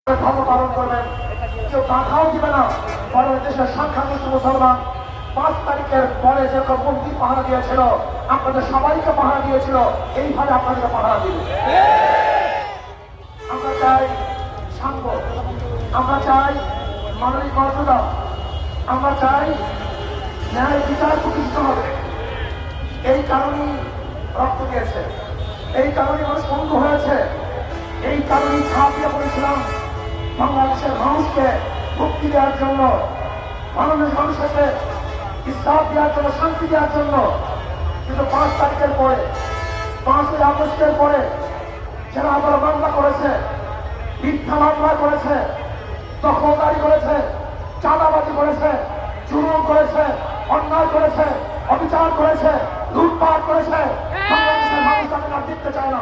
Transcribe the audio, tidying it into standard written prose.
ধর্ম পালন করবেন, কেউ টাকাও দিবে না। বরং দেশের সংখ্যাগরিষ্ঠ মুসলমান 5 তারিখের পরে যেরকম মন্দির পাহারা দিয়েছিল, আপনাদের সবাইকে পাহারা দিয়েছিল, এইভাবে আপনাদেরকে পাহারা দিবে। আমরা চাই সাম্য, আমরা চাই মানবিক মর্যাদা, আমরা চাই ন্যায় বিচার প্রতিষ্ঠিত হবে। এই কারণেই রক্ত দিয়েছে, এই কারণেই মানুষ বন্ধু হয়েছে, এই কারণেই ঝাঁপিয়ে পড়েছিলাম বাংলাদেশের মানুষকে মুক্তি দেওয়ার জন্য, বাংলাদেশের মানুষকে ইসলাম দেওয়ার জন্য, শান্তি দেওয়ার জন্য। কিন্তু 5 তারিখের পরে, 5ই আগস্টের পরে যারা আবার মামলা করেছে, মিথ্যা মামলা করেছে, দখলদারি করেছে, চাঁদাবাজি করেছে, জুলুম করেছে, অন্যায় করেছে, অবিচার করেছে, লুটপাট করেছে, বাংলাদেশের মানুষ তাকে আর দেখতে চায় না।